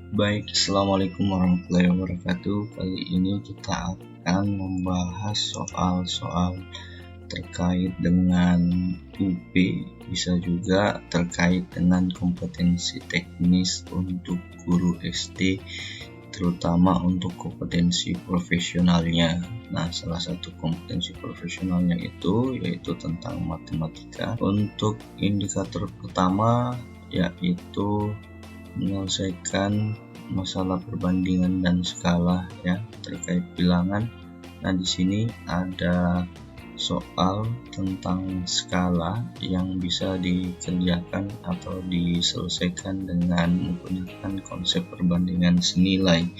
Baik, Assalamualaikum warahmatullahi wabarakatuh. Kali ini kita akan membahas soal-soal terkait dengan UP, bisa juga terkait dengan kompetensi teknis untuk guru SD, terutama untuk kompetensi profesionalnya. Nah, salah satu kompetensi profesionalnya itu yaitu tentang matematika. Untuk indikator pertama yaitu menyelesaikan masalah perbandingan dan skala ya terkait bilangan. Nah, di sini ada soal tentang skala yang bisa dikerjakan atau diselesaikan dengan menggunakan konsep perbandingan senilai.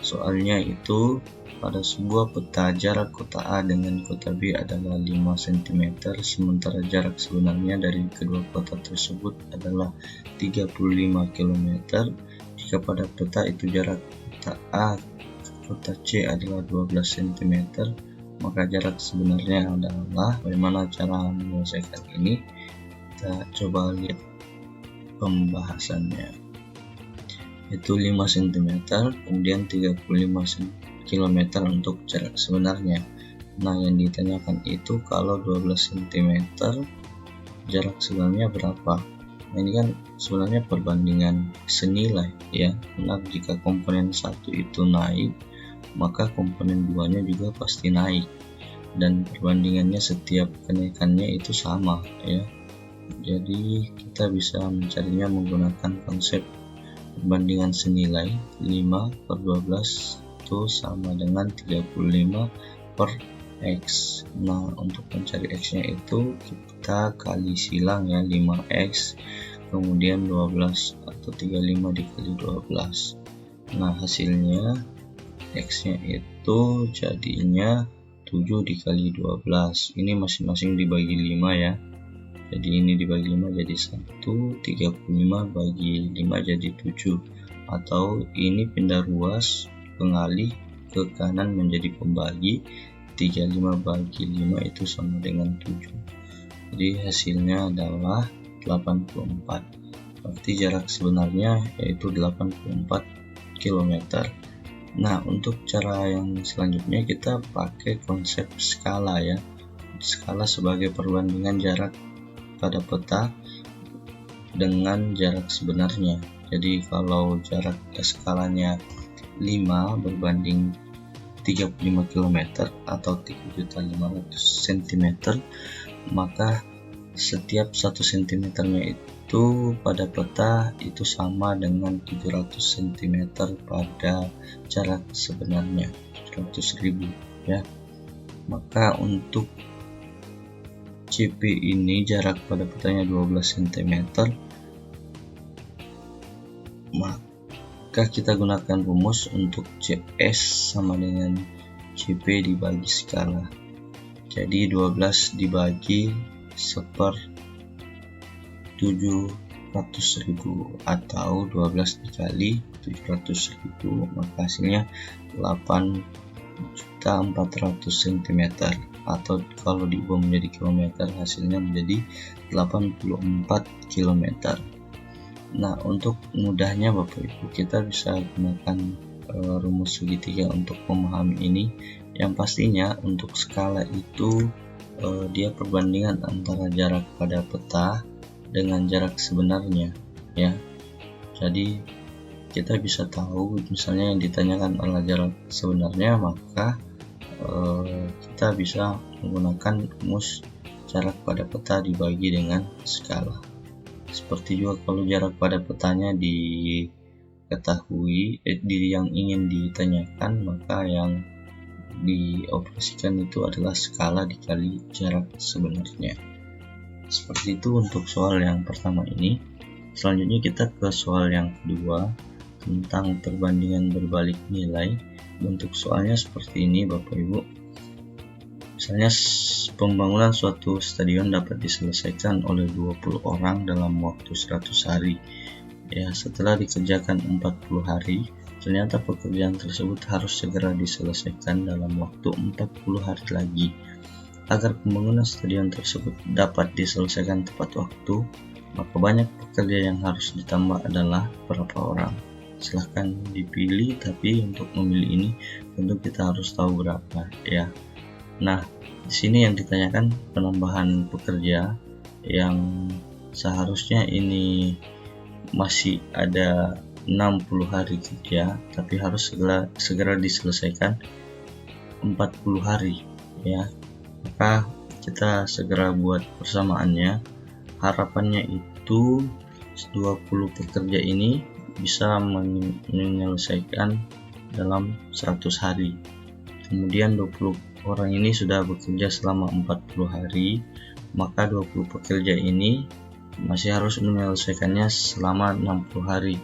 Soalnya itu pada sebuah peta jarak kota A dengan kota B adalah 5 cm, sementara jarak sebenarnya dari kedua kota tersebut adalah 35 km. Jika pada peta itu jarak kota A ke kota C adalah 12 cm, maka jarak sebenarnya adalah. Bagaimana cara menyelesaikan ini? Kita coba lihat pembahasannya. Itu 5 cm, kemudian 35 km untuk jarak sebenarnya. Nah, yang ditanyakan itu kalau 12 cm jarak sebenarnya berapa? Nah, ini kan sebenarnya perbandingan senilai ya. Benar, jika komponen 1 itu naik, maka komponen 2-nya juga pasti naik, dan perbandingannya setiap kenaikannya itu sama ya. Jadi kita bisa mencarinya menggunakan konsep perbandingan senilai. 5/12 itu sama dengan 35 per X. Nah, untuk mencari X nya itu kita kali silang ya, 5X kemudian 12 atau 35 dikali 12. Nah, hasilnya X nya itu jadinya 7 dikali 12. Ini masing-masing dibagi 5 ya. Jadi ini dibagi 5 jadi 1, 35 bagi 5 jadi 7. Atau ini pindah ruas, pengalih ke kanan menjadi pembagi, 35 bagi 5 itu sama dengan 7. Jadi hasilnya adalah 84. Berarti jarak sebenarnya yaitu 84 km. Nah, untuk cara yang selanjutnya kita pakai konsep skala ya. Skala sebagai perbandingan jarak pada peta dengan jarak sebenarnya. Jadi kalau jarak skalanya 5 berbanding 35 km atau 3.500 cm, maka setiap 1 cm nya itu pada peta itu sama dengan 700 cm pada jarak sebenarnya, 700.000 ya. Maka untuk CP ini jarak pada petanya 12 cm, maka kita gunakan rumus untuk CS sama dengan CP dibagi skala. Jadi 12 dibagi 1/700.000 atau 12 dikali 700.000, maka hasilnya 8.400 cm, atau kalau diubah menjadi kilometer hasilnya menjadi 84 km. Nah, untuk mudahnya Bapak Ibu kita bisa gunakan rumus segitiga untuk memahami ini. Yang pastinya untuk skala itu dia perbandingan antara jarak pada peta dengan jarak sebenarnya ya. Jadi kita bisa tahu misalnya yang ditanyakan adalah jarak sebenarnya, maka kita bisa menggunakan rumus jarak pada peta dibagi dengan skala. Seperti juga kalau jarak pada petanya diketahui yang ingin ditanyakan, maka yang dioperasikan itu adalah skala dikali jarak sebenarnya. Seperti itu untuk soal yang pertama ini. Selanjutnya kita ke soal yang kedua tentang perbandingan berbalik nilai. Bentuk soalnya seperti ini Bapak Ibu. Misalnya pembangunan suatu stadion dapat diselesaikan oleh 20 orang dalam waktu 100 hari. Ya, setelah dikerjakan 40 hari, ternyata pekerjaan tersebut harus segera diselesaikan dalam waktu 40 hari lagi. Agar pembangunan stadion tersebut dapat diselesaikan tepat waktu, maka banyak pekerja yang harus ditambah adalah berapa orang? silahkan dipilih, tapi untuk memilih ini tentu kita harus tahu berapa ya. Nah, di sini yang ditanyakan penambahan pekerja yang seharusnya ini masih ada 60 hari kerja, tapi harus segera diselesaikan 40 hari ya. Maka kita segera buat persamaannya. Harapannya itu 20 pekerja ini bisa menyelesaikan dalam 100 hari. Kemudian 20 orang ini sudah bekerja selama 40 hari, maka 20 pekerja ini masih harus menyelesaikannya selama 60 hari.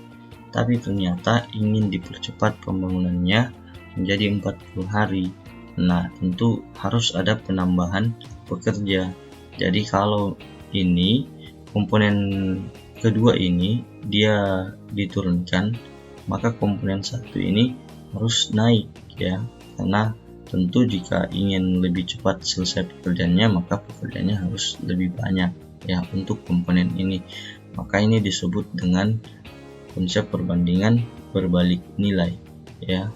Tapi ternyata ingin dipercepat pembangunannya menjadi 40 hari. Nah, tentu harus ada penambahan pekerja. Jadi kalau ini komponen kedua ini dia diturunkan, maka komponen satu ini harus naik ya, karena tentu jika ingin lebih cepat selesai pekerjaannya, maka pekerjaannya harus lebih banyak ya untuk komponen ini. Maka ini disebut dengan konsep perbandingan berbalik nilai ya,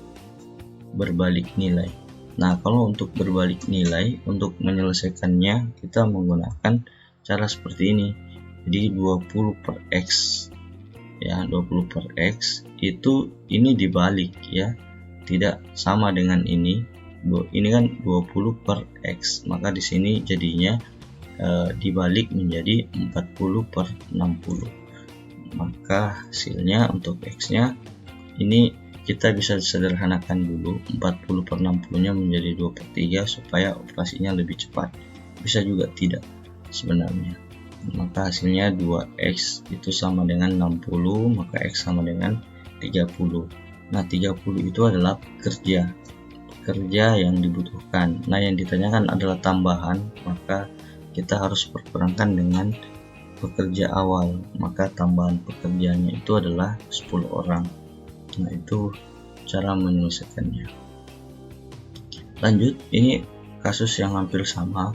berbalik nilai. Nah, kalau untuk berbalik nilai, untuk menyelesaikannya kita menggunakan cara seperti ini. Jadi 20 per X ya, 20 per X itu ini dibalik ya, tidak sama dengan ini. Ini kan 20 per X, maka di sini jadinya dibalik menjadi 40 per 60. Maka hasilnya untuk X nya ini kita bisa sederhanakan dulu, 40 per 60 nya menjadi 2 per 3 supaya operasinya lebih cepat. Bisa juga tidak sebenarnya. Maka hasilnya 2X itu sama dengan 60, maka X sama dengan 30. Nah, 30 itu adalah pekerja yang dibutuhkan. Nah, yang ditanyakan adalah tambahan, maka kita harus perkurangkan dengan pekerja awal, maka tambahan pekerjaannya itu adalah 10 orang. Nah, itu cara menyelesaikannya. Lanjut, ini kasus yang hampir sama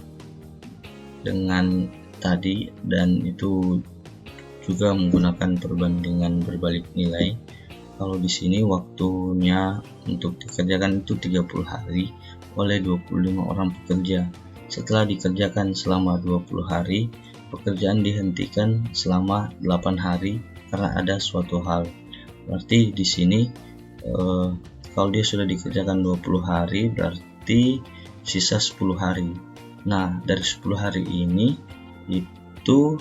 dengan tadi, dan itu juga menggunakan perbandingan berbalik nilai. Kalau di sini waktunya untuk dikerjakan itu 30 hari oleh 25 orang pekerja. Setelah dikerjakan selama 20 hari, pekerjaan dihentikan selama 8 hari karena ada suatu hal. Berarti di sini kalau dia sudah dikerjakan 20 hari berarti sisa 10 hari. Nah, dari 10 hari ini itu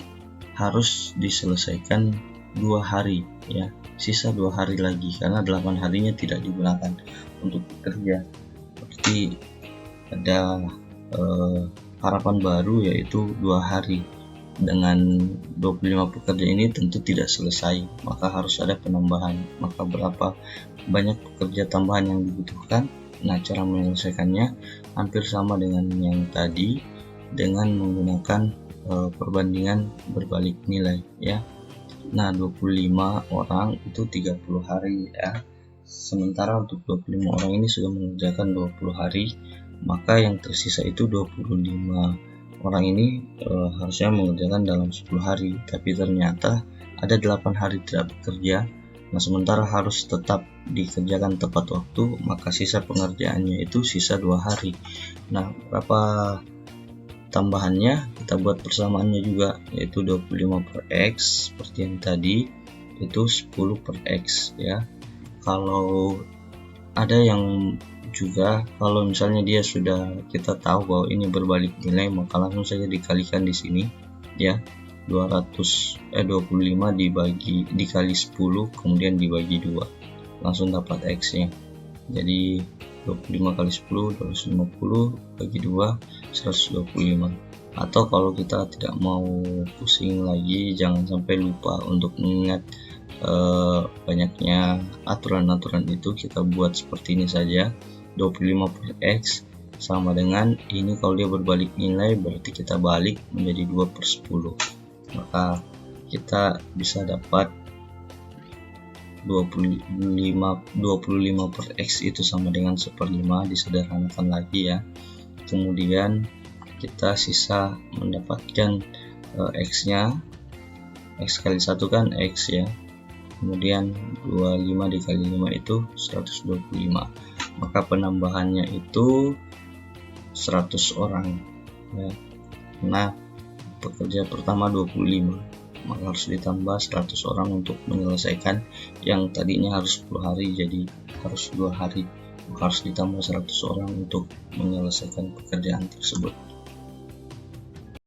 harus diselesaikan 2 hari ya, sisa 2 hari lagi karena 8 harinya tidak digunakan untuk bekerja. Berarti ada harapan baru, yaitu 2 hari. Dengan 25 pekerja ini tentu tidak selesai, maka harus ada penambahan. Maka berapa banyak pekerja tambahan yang dibutuhkan? Nah, cara menyelesaikannya hampir sama dengan yang tadi, dengan menggunakan perbandingan berbalik nilai ya. Nah, 25 orang itu 30 hari ya. Sementara untuk 25 orang ini sudah mengerjakan 20 hari, maka yang tersisa itu 25 orang ini harusnya mengerjakan dalam 10 hari, tapi ternyata ada 8 hari tidak bekerja. Nah, sementara harus tetap dikerjakan tepat waktu, maka sisa pengerjaannya itu sisa 2 hari. Nah, berapa tambahannya? Kita buat persamaannya juga, yaitu 25 per X seperti yang tadi, itu 10 per X ya. Kalau ada yang juga, kalau misalnya dia sudah, kita tahu bahwa ini berbalik nilai, maka langsung saja dikalikan di sini ya. 25 dikali 10 kemudian dibagi 2, langsung dapat X nya. Jadi 25 kali 10 250 bagi 2 125. Atau kalau kita tidak mau pusing lagi, jangan sampai lupa untuk mengingat banyaknya aturan-aturan itu, kita buat seperti ini saja. 25 per X sama dengan ini, kalau dia berbalik nilai berarti kita balik menjadi 2 per 10, maka kita bisa dapat 25 per X itu sama dengan 1/5, disederhanakan lagi ya. Kemudian kita sisa mendapatkan X nya, X kali 1 kan X ya, kemudian 25 dikali 5 itu 125, maka penambahannya itu 100 orang ya. Nah, pekerja pertama 25, maka harus ditambah 100 orang untuk menyelesaikan yang tadinya harus 10 hari jadi harus 2 hari, maka harus ditambah 100 orang untuk menyelesaikan pekerjaan tersebut.